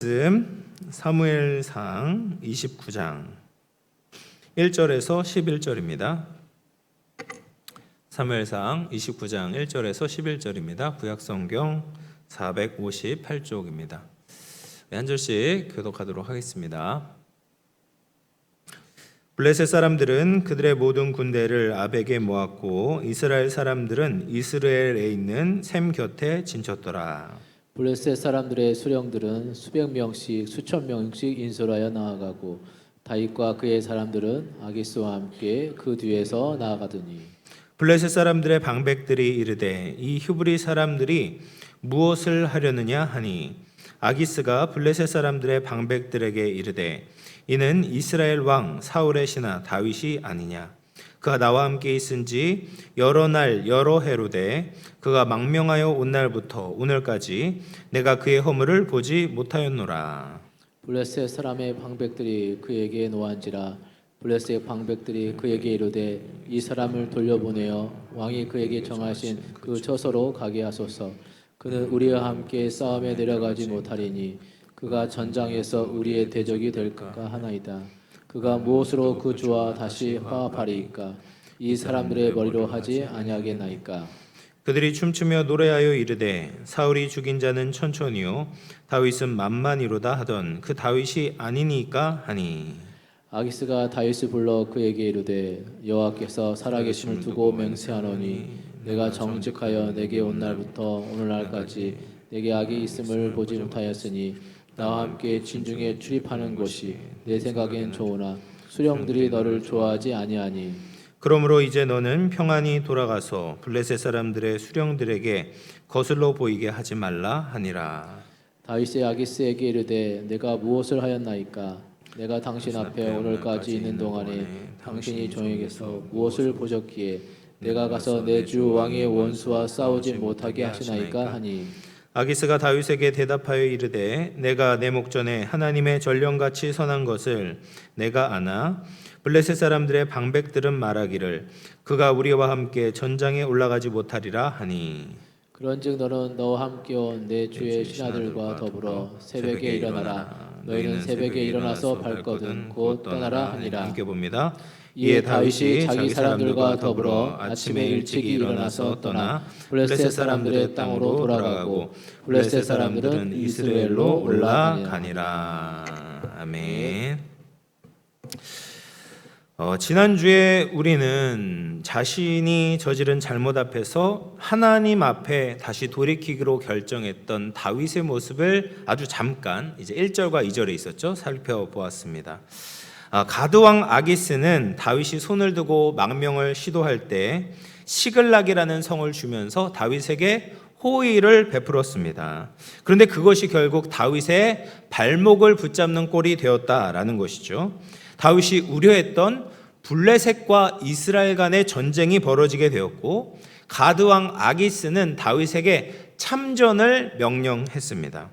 말씀 사무엘상 29장 1절에서 11절입니다. 사무엘상 29장 1절에서 11절입니다. 구약성경 458쪽입니다. 한 절씩 교독하도록 하겠습니다. 블레셋 사람들은 그들의 모든 군대를 아벡에 모았고 이스라엘 사람들은 이스라엘에 있는 셈 곁에 진쳤더라. 블레셋 사람들의 수령들은 수백 명씩 수천 명씩 인솔하여 나아가고 다윗과 그의 사람들은 아기스와 함께 그 뒤에서 나아가더니 블레셋 사람들의 방백들이 이르되 이 히브리 사람들이 무엇을 하려느냐 하니 아기스가 블레셋 사람들의 방백들에게 이르되 이는 이스라엘 왕 사울의 신하 다윗이 아니냐. 그가 나와 함께 있은지 여러 날 여러 해로되 그가 망명하여 온 날부터 오늘까지 내가 그의 허물을 보지 못하였노라. 블레셋 사람의 방백들이 그에게 노한지라. 블레셋 방백들이 그에게 이르되 이 사람을 돌려보내어 왕이 그에게 정하신 그 처소로 가게 하소서. 그는 우리와 함께 싸움에 내려가지 못하리니 그가 전장에서 우리의 대적이 될까 하나이다. 그가 무엇으로 그 주와 다시 화합하리이까? 이 사람들의 머리로 하지 아니하겠나이까? 그들이 춤추며 노래하여 이르되 사울이 죽인 자는 천천히요 다윗은 만만이로다 하던 그 다윗이 아니니까 하니 아기스가 다윗을 불러 그에게 이르되 여호와께서 살아계심을 두고 맹세하노니 내가 정직하여 내게 온 날부터 오늘날까지 내게 악이 있음을 보지 못하였으니 나와 함께 진중에 출입하는 것이 내 생각엔 좋으나 수령들이 너를 좋아하지 아니하니 그러므로 이제 너는 평안히 돌아가서 블레셋 사람들의 수령들에게 거슬러 보이게 하지 말라 하니라. 다윗이 아기스에게 이르되 내가 무엇을 하였나이까? 내가 당신 앞에 오늘까지 있는 동안에 당신이 종에게서 무엇을 보셨기에 내가 가서 내 주 왕의 원수와 싸우지 못하게 하시나이까 하니 아기스가 다윗에게 대답하여 이르되 내가 내 목전에 하나님의 전령같이 선한 것을 내가 아나 블레셋 사람들의 방백들은 말하기를 그가 우리와 함께 전장에 올라가지 못하리라 하니 그런즉 너는 너와 함께 온 내 주의 신하들과 더불어 새벽에 일어나라. 너희는 새벽에 일어나서 발거든 곧 떠나라 하니라. 함께 봅니다. 이에 다윗이 자기 사람들과 더불어 아침에 일찍이 일어나서 떠나 블레셋 사람들의 땅으로 돌아가고 블레셋 사람들은 이스라엘로 올라가니라. 아멘. 지난주에 우리는 자신이 저지른 잘못 앞에서 하나님 앞에 다시 돌이키기로 결정했던 다윗의 모습을 아주 잠깐 이제 1절과 2절에 있었죠. 살펴보았습니다. 가드왕 아기스는 다윗이 손을 두고 망명을 시도할 때 시글락이라는 성을 주면서 다윗에게 호의를 베풀었습니다. 그런데 그것이 결국 다윗의 발목을 붙잡는 꼴이 되었다라는 것이죠. 다윗이 우려했던 블레셋과 이스라엘 간의 전쟁이 벌어지게 되었고 가드왕 아기스는 다윗에게 참전을 명령했습니다.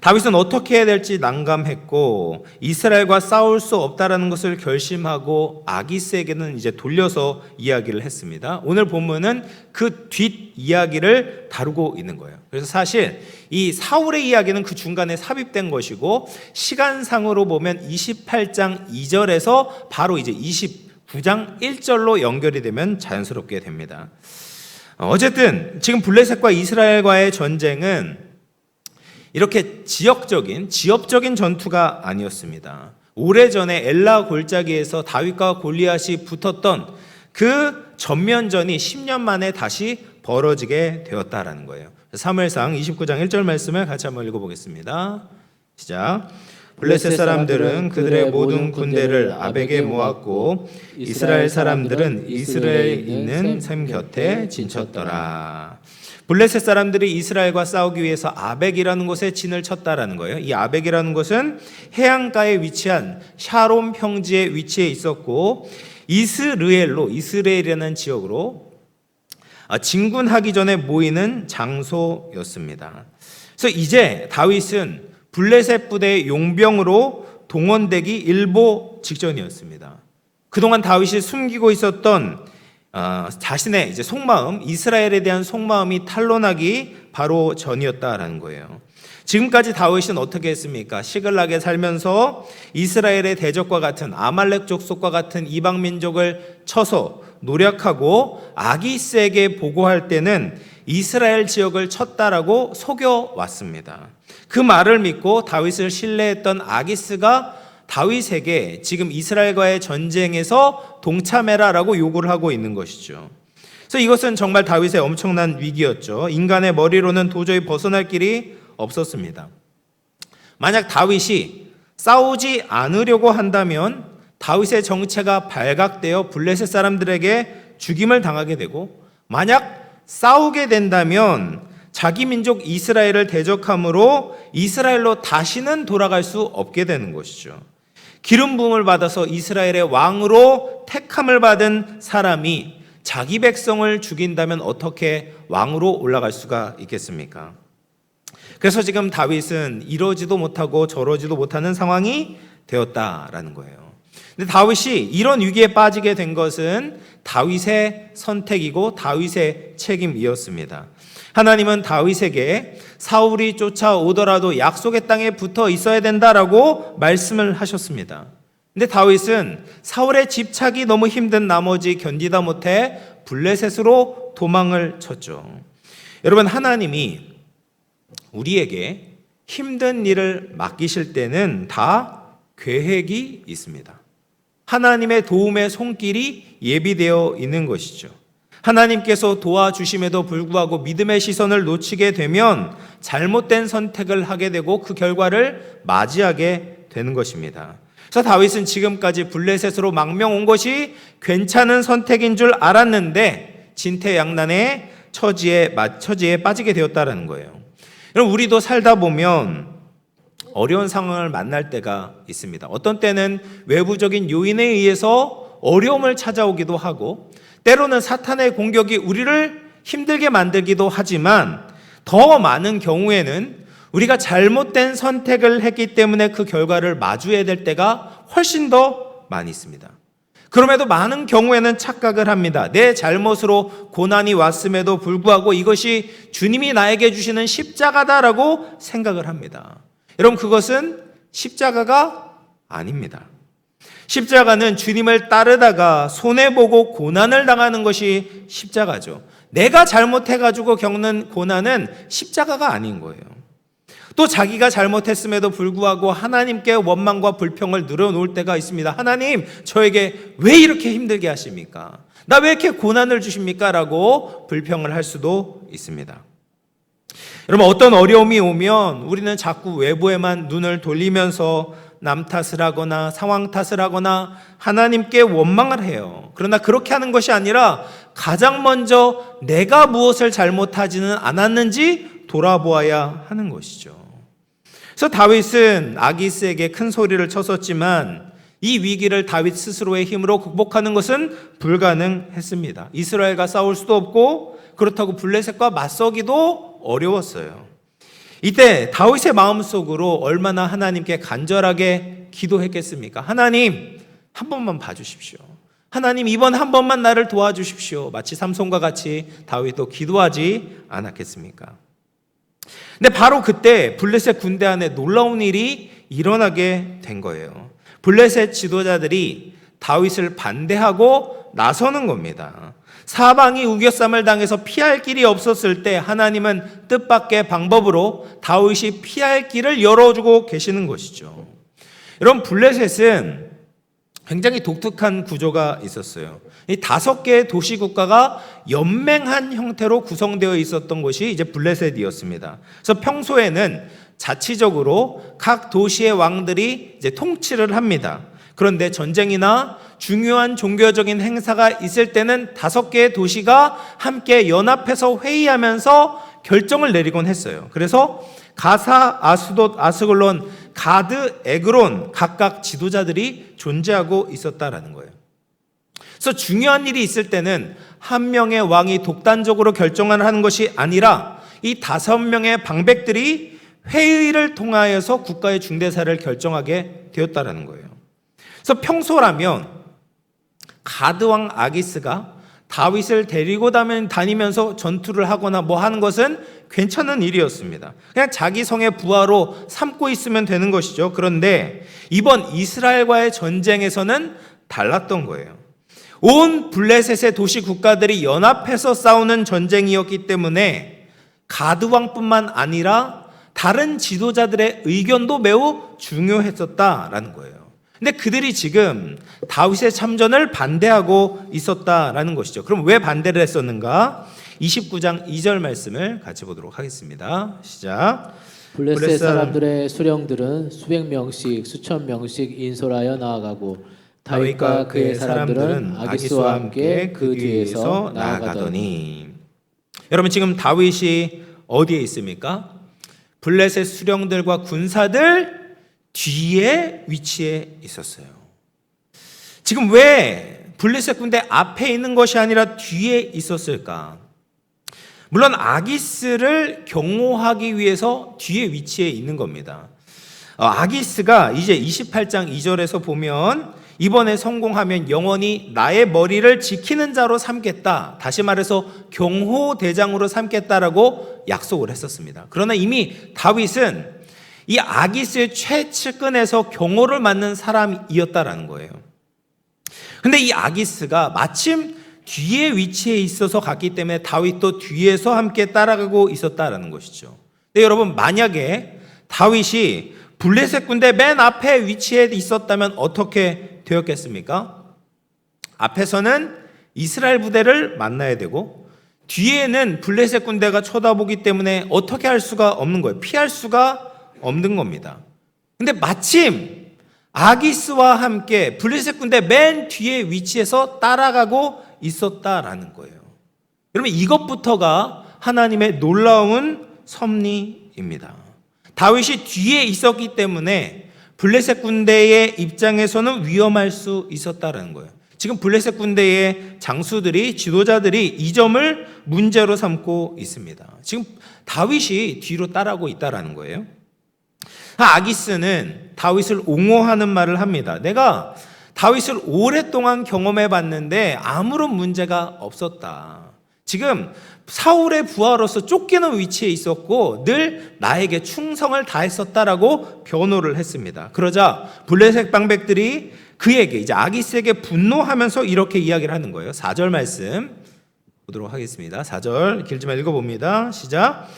다윗은 어떻게 해야 될지 난감했고 이스라엘과 싸울 수 없다라는 것을 결심하고 아기스에게는 이제 돌려서 이야기를 했습니다. 오늘 본문은 그 뒷 이야기를 다루고 있는 거예요. 그래서 사실 이 사울의 이야기는 그 중간에 삽입된 것이고 시간상으로 보면 28장 2절에서 바로 이제 29장 1절로 연결이 되면 자연스럽게 됩니다. 어쨌든 지금 블레셋과 이스라엘과의 전쟁은 이렇게 지역적인 전투가 아니었습니다. 오래전에 엘라 골짜기에서 다윗과 골리앗이 붙었던 그 전면전이 10년 만에 다시 벌어지게 되었다라는 거예요. 사무엘상 29장 1절 말씀을 같이 한번 읽어보겠습니다. 시작. 블레셋 사람들은 그들의 모든 군대를 아벡에 모았고 이스라엘 사람들은 이스라엘에 있는 셈 곁에 진쳤더라. 블레셋 사람들이 이스라엘과 싸우기 위해서 아벡이라는 곳에 진을 쳤다라는 거예요. 이 아벡이라는 곳은 해안가에 위치한 샤롬 평지에 위치해 있었고 이스라엘이라는 지역으로 진군하기 전에 모이는 장소였습니다. 그래서 이제 다윗은 블레셋 부대의 용병으로 동원되기 일보 직전이었습니다. 그동안 다윗이 숨기고 있었던 자신의 이제 속마음, 이스라엘에 대한 속마음이 탄로나기 바로 전이었다라는 거예요. 지금까지 다윗은 어떻게 했습니까? 시글락에 살면서 이스라엘의 대적과 같은 아말렉 족속과 같은 이방 민족을 쳐서 노력하고 아기스에게 보고할 때는 이스라엘 지역을 쳤다라고 속여왔습니다. 그 말을 믿고 다윗을 신뢰했던 아기스가 다윗에게 지금 이스라엘과의 전쟁에서 동참해라라고 요구를 하고 있는 것이죠. 그래서 이것은 정말 다윗의 엄청난 위기였죠. 인간의 머리로는 도저히 벗어날 길이 없었습니다. 만약 다윗이 싸우지 않으려고 한다면 다윗의 정체가 발각되어 블레셋 사람들에게 죽임을 당하게 되고, 만약 싸우게 된다면 자기 민족 이스라엘을 대적함으로 이스라엘로 다시는 돌아갈 수 없게 되는 것이죠. 기름 부음을 받아서 이스라엘의 왕으로 택함을 받은 사람이 자기 백성을 죽인다면 어떻게 왕으로 올라갈 수가 있겠습니까? 그래서 지금 다윗은 이러지도 못하고 저러지도 못하는 상황이 되었다라는 거예요. 근데 다윗이 이런 위기에 빠지게 된 것은 다윗의 선택이고 다윗의 책임이었습니다. 하나님은 다윗에게 사울이 쫓아오더라도 약속의 땅에 붙어 있어야 된다라고 말씀을 하셨습니다. 근데 다윗은 사울의 집착이 너무 힘든 나머지 견디다 못해 블레셋으로 도망을 쳤죠. 여러분, 하나님이 우리에게 힘든 일을 맡기실 때는 다 계획이 있습니다. 하나님의 도움의 손길이 예비되어 있는 것이죠. 하나님께서 도와주심에도 불구하고 믿음의 시선을 놓치게 되면 잘못된 선택을 하게 되고 그 결과를 맞이하게 되는 것입니다. 그래서 다윗은 지금까지 블레셋으로 망명 온 것이 괜찮은 선택인 줄 알았는데 진퇴양난의 처지에 빠지게 되었다는 거예요. 여러분, 우리도 살다 보면 어려운 상황을 만날 때가 있습니다. 어떤 때는 외부적인 요인에 의해서 어려움을 찾아오기도 하고, 때로는 사탄의 공격이 우리를 힘들게 만들기도 하지만, 더 많은 경우에는 우리가 잘못된 선택을 했기 때문에 그 결과를 마주해야 될 때가 훨씬 더 많이 있습니다. 그럼에도 많은 경우에는 착각을 합니다. 내 잘못으로 고난이 왔음에도 불구하고 이것이 주님이 나에게 주시는 십자가다라고 생각을 합니다. 여러분, 그것은 십자가가 아닙니다. 십자가는 주님을 따르다가 손해보고 고난을 당하는 것이 십자가죠. 내가 잘못해가지고 겪는 고난은 십자가가 아닌 거예요. 또 자기가 잘못했음에도 불구하고 하나님께 원망과 불평을 늘어놓을 때가 있습니다. 하나님, 저에게 왜 이렇게 힘들게 하십니까? 나 왜 이렇게 고난을 주십니까? 라고 불평을 할 수도 있습니다. 여러분, 어떤 어려움이 오면 우리는 자꾸 외부에만 눈을 돌리면서 남 탓을 하거나 상황 탓을 하거나 하나님께 원망을 해요. 그러나 그렇게 하는 것이 아니라 가장 먼저 내가 무엇을 잘못하지는 않았는지 돌아보아야 하는 것이죠. 그래서 다윗은 아기스에게 큰 소리를 쳤었지만 이 위기를 다윗 스스로의 힘으로 극복하는 것은 불가능했습니다. 이스라엘과 싸울 수도 없고 그렇다고 블레셋과 맞서기도 어려웠어요. 이때 다윗의 마음속으로 얼마나 하나님께 간절하게 기도했겠습니까? 하나님, 한 번만 봐주십시오. 하나님, 이번 한 번만 나를 도와주십시오. 마치 삼손과 같이 다윗도 기도하지 않았겠습니까? 근데 바로 그때 블레셋 군대 안에 놀라운 일이 일어나게 된 거예요. 블레셋 지도자들이 다윗을 반대하고 나서는 겁니다. 사방이 우겨쌈을 당해서 피할 길이 없었을 때 하나님은 뜻밖의 방법으로 다윗이 피할 길을 열어주고 계시는 것이죠. 여러분, 블레셋은 굉장히 독특한 구조가 있었어요. 이 5개의 도시국가가 연맹한 형태로 구성되어 있었던 것이 이제 블레셋이었습니다. 그래서 평소에는 자치적으로 각 도시의 왕들이 이제 통치를 합니다. 그런데 전쟁이나 중요한 종교적인 행사가 있을 때는 5개의 도시가 함께 연합해서 회의하면서 결정을 내리곤 했어요. 그래서 가사, 아스돗, 아스글론, 가드, 에그론 각각 지도자들이 존재하고 있었다라는 거예요. 그래서 중요한 일이 있을 때는 한 명의 왕이 독단적으로 결정을 하는 것이 아니라 이 5명의 방백들이 회의를 통하여서 국가의 중대사를 결정하게 되었다라는 거예요. 그래서 평소라면 가드왕 아기스가 다윗을 데리고 다니면서 전투를 하거나 뭐 하는 것은 괜찮은 일이었습니다. 그냥 자기 성의 부하로 삼고 있으면 되는 것이죠. 그런데 이번 이스라엘과의 전쟁에서는 달랐던 거예요. 온 블레셋의 도시 국가들이 연합해서 싸우는 전쟁이었기 때문에 가드왕뿐만 아니라 다른 지도자들의 의견도 매우 중요했었다라는 거예요. 근데 그들이 지금 다윗의 참전을 반대하고 있었다라는 것이죠. 그럼 왜 반대를 했었는가? 29장 2절 말씀을 같이 보도록 하겠습니다. 시작. 블레셋 사람들의 수령들은 수백 명씩 수천 명씩 인솔하여 나아가고 다윗과 그의 사람들은 아기스와 함께 그 뒤에서 나아가더니. 여러분, 지금 다윗이 어디에 있습니까? 블레셋 수령들과 군사들 뒤에 위치해 있었어요. 지금 왜 블레셋 군대 앞에 있는 것이 아니라 뒤에 있었을까? 물론 아기스를 경호하기 위해서 뒤에 위치해 있는 겁니다. 아기스가 이제 28장 2절에서 보면 이번에 성공하면 영원히 나의 머리를 지키는 자로 삼겠다. 다시 말해서 경호대장으로 삼겠다라고 약속을 했었습니다. 그러나 이미 다윗은 이 아기스의 최측근에서 경호를 맡는 사람이었다라는 거예요. 근데 이 아기스가 마침 뒤에 위치해 있어서 갔기 때문에 다윗도 뒤에서 함께 따라가고 있었다라는 것이죠. 근데 여러분, 만약에 다윗이 블레셋 군대 맨 앞에 위치해 있었다면 어떻게 되었겠습니까? 앞에서는 이스라엘 부대를 만나야 되고 뒤에는 블레셋 군대가 쳐다보기 때문에 어떻게 할 수가 없는 거예요. 피할 수가 없는 겁니다. 근데 마침 아기스와 함께 블레셋 군대 맨 뒤에 위치해서 따라가고 있었다라는 거예요. 여러분, 이것부터가 하나님의 놀라운 섭리입니다. 다윗이 뒤에 있었기 때문에 블레셋 군대의 입장에서는 위험할 수 있었다라는 거예요. 지금 블레셋 군대의 장수들이, 지도자들이 이 점을 문제로 삼고 있습니다. 지금 다윗이 뒤로 따라오고 있다라는 거예요. 아기스는 다윗을 옹호하는 말을 합니다. 내가 다윗을 오랫동안 경험해 봤는데 아무런 문제가 없었다. 지금 사울의 부하로서 쫓기는 위치에 있었고 늘 나에게 충성을 다했었다라고 변호를 했습니다. 그러자 블레셋 방백들이 그에게, 이제 아기스에게 분노하면서 이렇게 이야기를 하는 거예요. 4절 말씀 보도록 하겠습니다. 4절 길지만 읽어봅니다. 시작.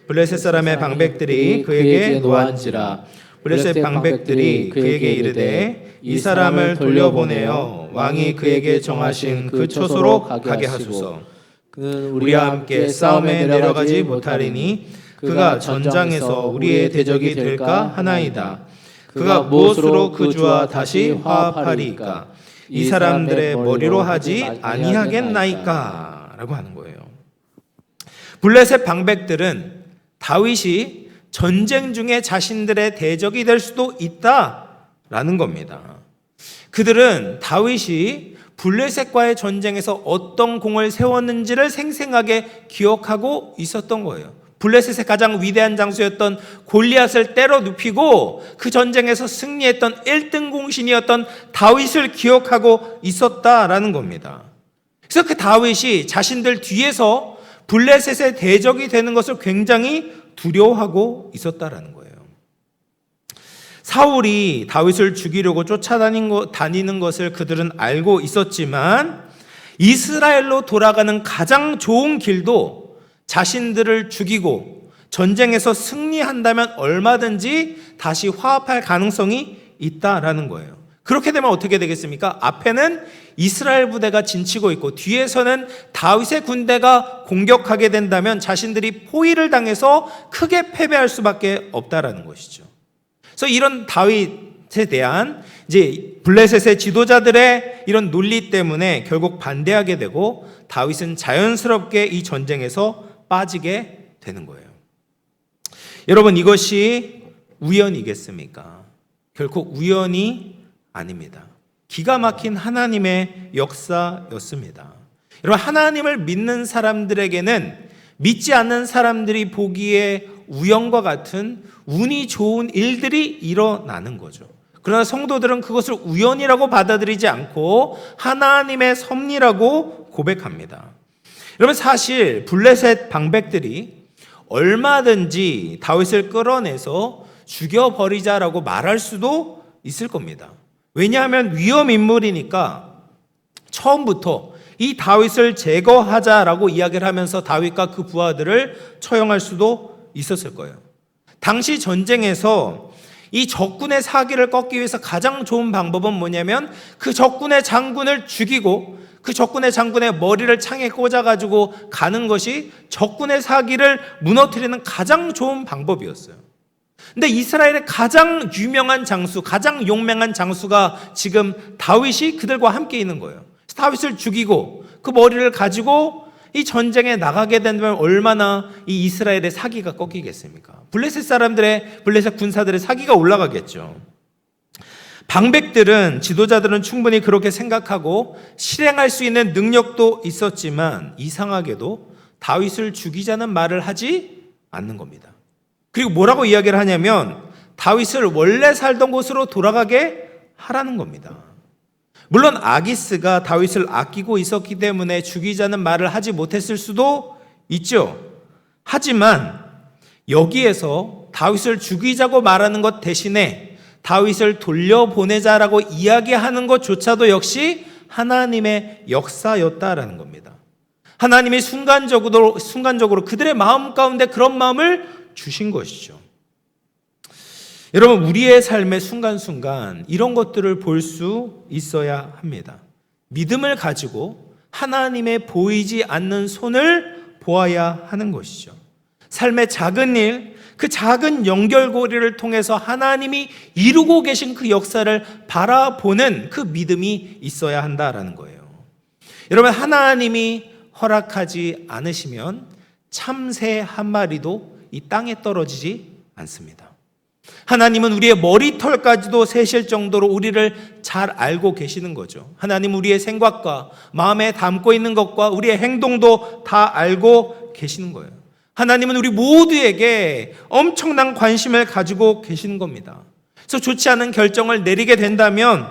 블레셋 사람의 방백들이 그에게 노한지라. 블레셋 방백들이 그에게 이르되 이 사람을 돌려보내어 왕이 그에게 정하신 그 처소로 가게 하소서. 그는 우리와 함께 싸움에 내려가지 못하리니 그가 전장에서 우리의 대적이 될까 하나이다. 그가 무엇으로 그 주와 다시 화합하리이까? 이 사람들의 머리로 하지 아니하겠나이까? 라고 하는 거예요. 블레셋 방백들은 다윗이 전쟁 중에 자신들의 대적이 될 수도 있다라는 겁니다. 그들은 다윗이 블레셋과의 전쟁에서 어떤 공을 세웠는지를 생생하게 기억하고 있었던 거예요. 블레셋의 가장 위대한 장수였던 골리앗을 때려 눕히고 그 전쟁에서 승리했던 1등 공신이었던 다윗을 기억하고 있었다라는 겁니다. 그래서 그 다윗이 자신들 뒤에서 블레셋의 대적이 되는 것을 굉장히 두려워하고 있었다라는 거예요. 사울이 다윗을 죽이려고 쫓아다니는 것을 그들은 알고 있었지만 이스라엘로 돌아가는 가장 좋은 길도 자신들을 죽이고 전쟁에서 승리한다면 얼마든지 다시 화합할 가능성이 있다라는 거예요. 그렇게 되면 어떻게 되겠습니까? 앞에는 이스라엘 부대가 진치고 있고 뒤에서는 다윗의 군대가 공격하게 된다면 자신들이 포위를 당해서 크게 패배할 수밖에 없다라는 것이죠. 그래서 이런 다윗에 대한 이제 블레셋의 지도자들의 이런 논리 때문에 결국 반대하게 되고 다윗은 자연스럽게 이 전쟁에서 빠지게 되는 거예요. 여러분, 이것이 우연이겠습니까? 결코 우연이 아닙니다. 기가 막힌 하나님의 역사였습니다. 여러분, 하나님을 믿는 사람들에게는 믿지 않는 사람들이 보기에 우연과 같은 운이 좋은 일들이 일어나는 거죠. 그러나 성도들은 그것을 우연이라고 받아들이지 않고 하나님의 섭리라고 고백합니다. 여러분, 사실 블레셋 방백들이 얼마든지 다윗을 끌어내서 죽여버리자라고 말할 수도 있을 겁니다. 왜냐하면 위험 인물이니까 처음부터 이 다윗을 제거하자라고 이야기를 하면서 다윗과 그 부하들을 처형할 수도 있었을 거예요. 당시 전쟁에서 이 적군의 사기를 꺾기 위해서 가장 좋은 방법은 뭐냐면 그 적군의 장군을 죽이고 그 적군의 장군의 머리를 창에 꽂아가지고 가는 것이 적군의 사기를 무너뜨리는 가장 좋은 방법이었어요. 근데 이스라엘의 가장 유명한 장수, 가장 용맹한 장수가 지금 다윗이 그들과 함께 있는 거예요. 다윗을 죽이고 그 머리를 가지고 이 전쟁에 나가게 된다면 얼마나 이 이스라엘의 사기가 꺾이겠습니까? 블레셋 군사들의 사기가 올라가겠죠. 방백들은, 지도자들은 충분히 그렇게 생각하고 실행할 수 있는 능력도 있었지만 이상하게도 다윗을 죽이자는 말을 하지 않는 겁니다. 그리고 뭐라고 이야기를 하냐면 다윗을 원래 살던 곳으로 돌아가게 하라는 겁니다. 물론 아기스가 다윗을 아끼고 있었기 때문에 죽이자는 말을 하지 못했을 수도 있죠. 하지만 여기에서 다윗을 죽이자고 말하는 것 대신에 다윗을 돌려보내자라고 이야기하는 것조차도 역시 하나님의 역사였다라는 겁니다. 하나님이 순간적으로 그들의 마음 가운데 그런 마음을 주신 것이죠. 여러분, 우리의 삶의 순간순간 이런 것들을 볼 수 있어야 합니다. 믿음을 가지고 하나님의 보이지 않는 손을 보아야 하는 것이죠. 삶의 작은 일, 그 작은 연결고리를 통해서 하나님이 이루고 계신 그 역사를 바라보는 그 믿음이 있어야 한다라는 거예요. 여러분, 하나님이 허락하지 않으시면 참새 한 마리도 이 땅에 떨어지지 않습니다. 하나님은 우리의 머리털까지도 세실 정도로 우리를 잘 알고 계시는 거죠. 하나님은 우리의 생각과 마음에 담고 있는 것과 우리의 행동도 다 알고 계시는 거예요. 하나님은 우리 모두에게 엄청난 관심을 가지고 계시는 겁니다. 그래서 좋지 않은 결정을 내리게 된다면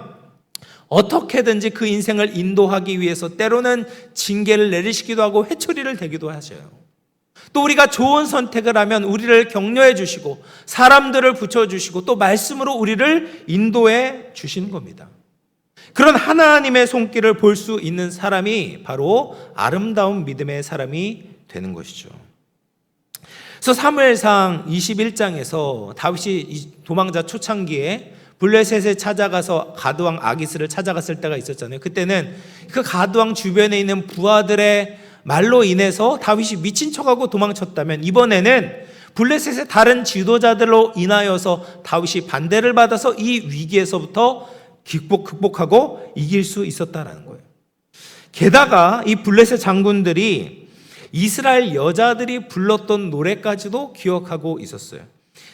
어떻게든지 그 인생을 인도하기 위해서 때로는 징계를 내리시기도 하고 회초리를 대기도 하셔요. 또 우리가 좋은 선택을 하면 우리를 격려해 주시고 사람들을 붙여주시고 또 말씀으로 우리를 인도해 주시는 겁니다. 그런 하나님의 손길을 볼 수 있는 사람이 바로 아름다운 믿음의 사람이 되는 것이죠. 그래서 사무엘상 21장에서 다윗이 도망자 초창기에 블레셋에 찾아가서 가드왕 아기스를 찾아갔을 때가 있었잖아요. 그때는 그 가드왕 주변에 있는 부하들의 말로 인해서 다윗이 미친 척하고 도망쳤다면 이번에는 블레셋의 다른 지도자들로 인하여서 다윗이 반대를 받아서 이 위기에서부터 극복하고 이길 수 있었다라는 거예요. 게다가 이 블레셋 장군들이 이스라엘 여자들이 불렀던 노래까지도 기억하고 있었어요.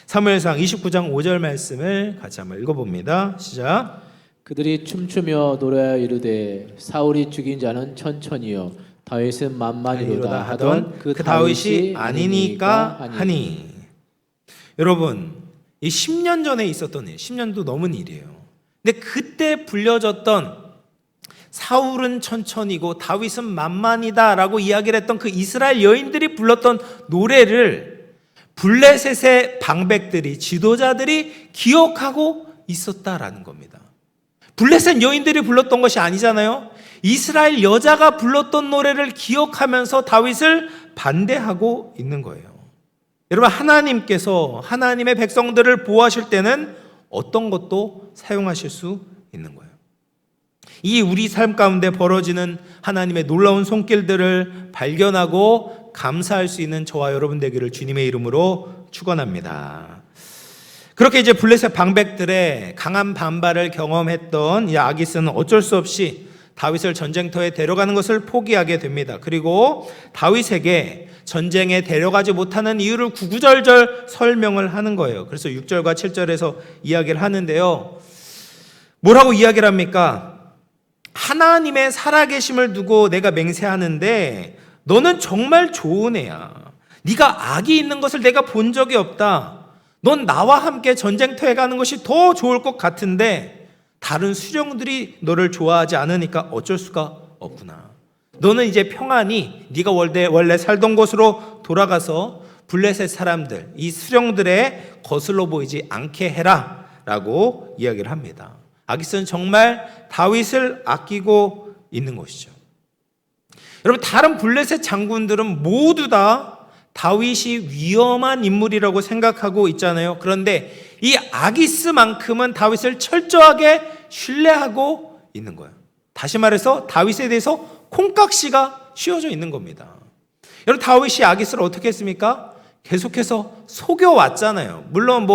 사무엘상 29장 5절 말씀을 같이 한번 읽어봅니다. 시작. 그들이 춤추며 노래하여 이르되 사울이 죽인 자는 천천히요 다윗은 만만이로다 하던 그 다윗이 아니니까 하니. 여러분, 이 10년 전에 있었던 일, 10년도 넘은 일이에요. 근데 그때 불려졌던 사울은 천천히고 다윗은 만만이다라고 이야기를 했던 그 이스라엘 여인들이 불렀던 노래를 블레셋의 방백들이, 지도자들이 기억하고 있었다라는 겁니다. 블레셋 여인들이 불렀던 것이 아니잖아요. 이스라엘 여자가 불렀던 노래를 기억하면서 다윗을 반대하고 있는 거예요. 여러분, 하나님께서 하나님의 백성들을 보호하실 때는 어떤 것도 사용하실 수 있는 거예요. 이 우리 삶 가운데 벌어지는 하나님의 놀라운 손길들을 발견하고 감사할 수 있는 저와 여러분 되기를 주님의 이름으로 축원합니다. 그렇게 이제 블레셋 방백들의 강한 반발을 경험했던 이 아기스는 어쩔 수 없이 다윗을 전쟁터에 데려가는 것을 포기하게 됩니다. 그리고 다윗에게 전쟁에 데려가지 못하는 이유를 구구절절 설명을 하는 거예요. 그래서 6절과 7절에서 이야기를 하는데요. 뭐라고 이야기를 합니까? 하나님의 살아계심을 두고 내가 맹세하는데 너는 정말 좋은 애야. 네가 악이 있는 것을 내가 본 적이 없다. 넌 나와 함께 전쟁터에 가는 것이 더 좋을 것 같은데 다른 수령들이 너를 좋아하지 않으니까 어쩔 수가 없구나. 너는 이제 평안히 네가 원래 살던 곳으로 돌아가서 블레셋 사람들, 이 수령들의 거슬러 보이지 않게 해라 라고 이야기를 합니다. 아기스는 정말 다윗을 아끼고 있는 것이죠. 여러분, 다른 블레셋 장군들은 모두 다 다윗이 위험한 인물이라고 생각하고 있잖아요. 그런데 이 아기스만큼은 다윗을 철저하게 신뢰하고 있는 거예요. 다시 말해서 다윗에 대해서 콩깍지가 씌워져 있는 겁니다. 여러분, 다윗이 아기스를 어떻게 했습니까? 계속해서 속여왔잖아요. 물론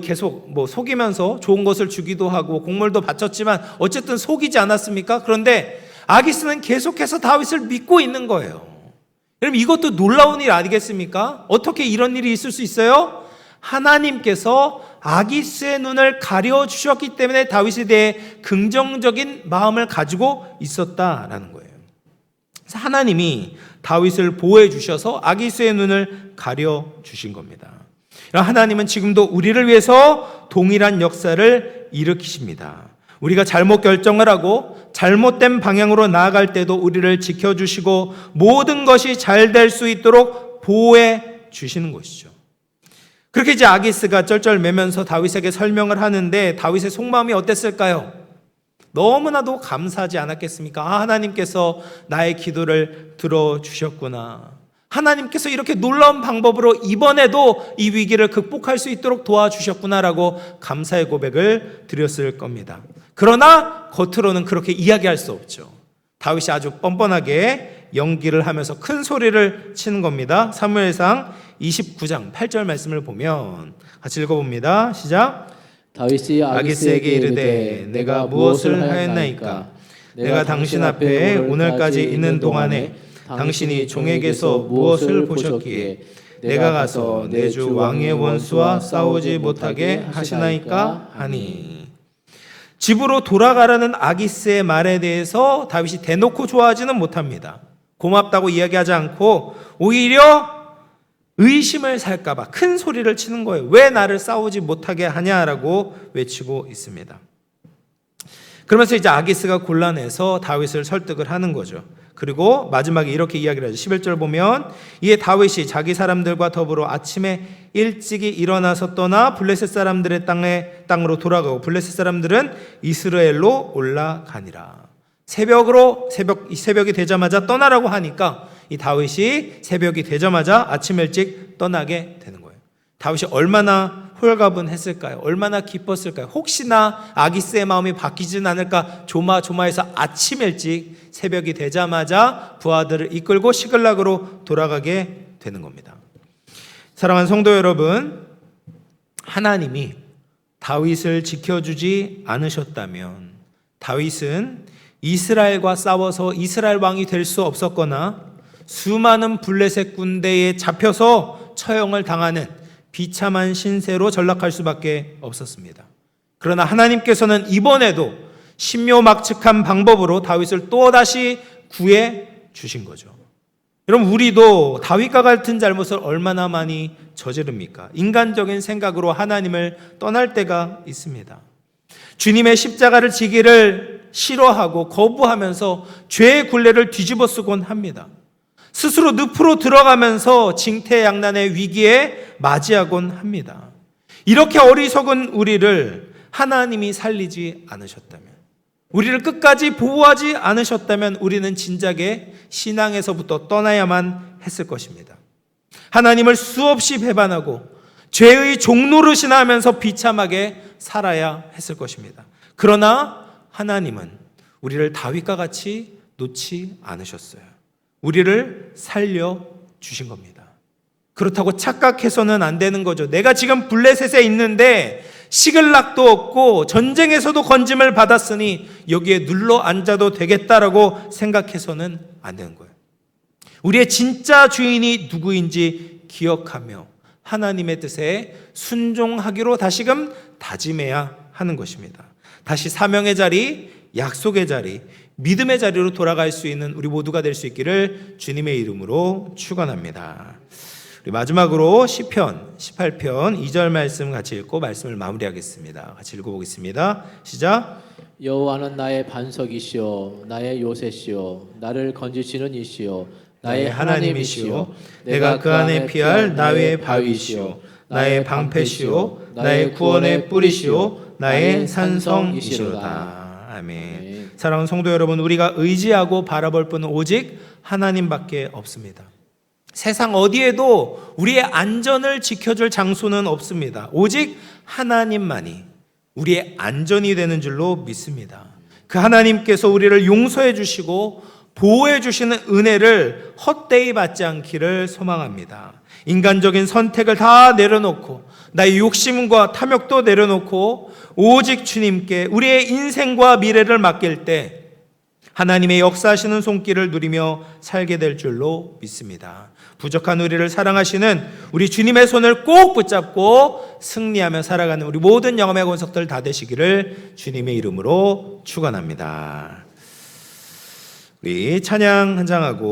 계속 속이면서 좋은 것을 주기도 하고 곡물도 바쳤지만 어쨌든 속이지 않았습니까? 그런데 아기스는 계속해서 다윗을 믿고 있는 거예요. 여러분, 이것도 놀라운 일 아니겠습니까? 어떻게 이런 일이 있을 수 있어요? 하나님께서 아기스의 눈을 가려주셨기 때문에 다윗에 대해 긍정적인 마음을 가지고 있었다라는 거예요. 그래서 하나님이 다윗을 보호해 주셔서 아기스의 눈을 가려주신 겁니다. 하나님은 지금도 우리를 위해서 동일한 역사를 일으키십니다. 우리가 잘못 결정을 하고 잘못된 방향으로 나아갈 때도 우리를 지켜주시고 모든 것이 잘 될 수 있도록 보호해 주시는 것이죠. 그렇게 이제 아기스가 쩔쩔매면서 다윗에게 설명을 하는데 다윗의 속마음이 어땠을까요? 너무나도 감사하지 않았겠습니까? 하나님께서 나의 기도를 들어주셨구나. 하나님께서 이렇게 놀라운 방법으로 이번에도 이 위기를 극복할 수 있도록 도와주셨구나라고 감사의 고백을 드렸을 겁니다. 그러나 겉으로는 그렇게 이야기할 수 없죠. 다윗이 아주 뻔뻔하게 연기를 하면서 큰 소리를 치는 겁니다. 사무엘상 29장 8절 말씀을 보면 같이 읽어봅니다. 시작. 다윗이 아기스에게 이르되 내가 무엇을 하였나이까? 내가 당신 앞에 오늘까지 있는 동안에 당신이 종에게서 무엇을 보셨기에 내가 가서 내 주 왕의 원수와 싸우지 못하게 하시나이까 하니. 집으로 돌아가라는 아기스의 말에 대해서 다윗이 대놓고 좋아하지는 못합니다. 고맙다고 이야기하지 않고 오히려 의심을 살까봐 큰 소리를 치는 거예요. 왜 나를 싸우지 못하게 하냐라고 외치고 있습니다. 그러면서 이제 아기스가 곤란해서 다윗을 설득을 하는 거죠. 그리고 마지막에 이렇게 이야기를 하죠. 11절 보면 이에 다윗이 자기 사람들과 더불어 아침에 일찍이 일어나서 떠나 블레셋 사람들의 땅으로 돌아가고 블레셋 사람들은 이스라엘로 올라가니라. 새벽이 되자마자 떠나라고 하니까 이 다윗이 새벽이 되자마자 아침 일찍 떠나게 되는 거예요. 다윗이 얼마나 홀가분했을까요? 얼마나 기뻤을까요? 혹시나 아기스의 마음이 바뀌지는 않을까 조마조마해서 아침 일찍 새벽이 되자마자 부하들을 이끌고 시글락으로 돌아가게 되는 겁니다. 사랑하는 성도 여러분, 하나님이 다윗을 지켜주지 않으셨다면 다윗은 이스라엘과 싸워서 이스라엘 왕이 될 수 없었거나 수많은 블레셋 군대에 잡혀서 처형을 당하는 비참한 신세로 전락할 수밖에 없었습니다. 그러나 하나님께서는 이번에도 신묘막측한 방법으로 다윗을 또다시 구해 주신 거죠. 여러분, 우리도 다윗과 같은 잘못을 얼마나 많이 저지릅니까? 인간적인 생각으로 하나님을 떠날 때가 있습니다. 주님의 십자가를 지기를 싫어하고 거부하면서 죄의 굴레를 뒤집어 쓰곤 합니다. 스스로 늪으로 들어가면서 징태양난의 위기에 맞이하곤 합니다. 이렇게 어리석은 우리를 하나님이 살리지 않으셨다면, 우리를 끝까지 보호하지 않으셨다면 우리는 진작에 신앙에서부터 떠나야만 했을 것입니다. 하나님을 수없이 배반하고 죄의 종노릇이나 하면서 비참하게 살아야 했을 것입니다. 그러나 하나님은 우리를 다윗과 같이 놓지 않으셨어요. 우리를 살려주신 겁니다. 그렇다고 착각해서는 안 되는 거죠. 내가 지금 블레셋에 있는데 시글락도 없고 전쟁에서도 건짐을 받았으니 여기에 눌러 앉아도 되겠다라고 생각해서는 안 되는 거예요. 우리의 진짜 주인이 누구인지 기억하며 하나님의 뜻에 순종하기로 다시금 다짐해야 하는 것입니다. 다시 사명의 자리, 약속의 자리, 믿음의 자리로 돌아갈 수 있는 우리 모두가 될 수 있기를 주님의 이름으로 축원합니다. 우리 마지막으로 시편 18편 2절 말씀 같이 읽고 말씀을 마무리하겠습니다. 같이 읽어보겠습니다. 시작. 여호와는 나의 반석이시요 나의 요새시요 나를 건지시는 이시요 나의 하나님이시요 내가 그 안에 피할 나의 바위시요 나의 방패시요 나의 구원의 뿌리시요 나의 산성이시로다. 아멘. 사랑하는 성도 여러분, 우리가 의지하고 바라볼 분은 오직 하나님밖에 없습니다. 세상 어디에도 우리의 안전을 지켜줄 장소는 없습니다. 오직 하나님만이 우리의 안전이 되는 줄로 믿습니다. 그 하나님께서 우리를 용서해 주시고 보호해 주시는 은혜를 헛되이 받지 않기를 소망합니다. 인간적인 선택을 다 내려놓고 나의 욕심과 탐욕도 내려놓고 오직 주님께 우리의 인생과 미래를 맡길 때 하나님의 역사하시는 손길을 누리며 살게 될 줄로 믿습니다. 부족한 우리를 사랑하시는 우리 주님의 손을 꼭 붙잡고 승리하며 살아가는 우리 모든 영혼의 권속들 다 되시기를 주님의 이름으로 축원합니다. 우리 찬양 한 장하고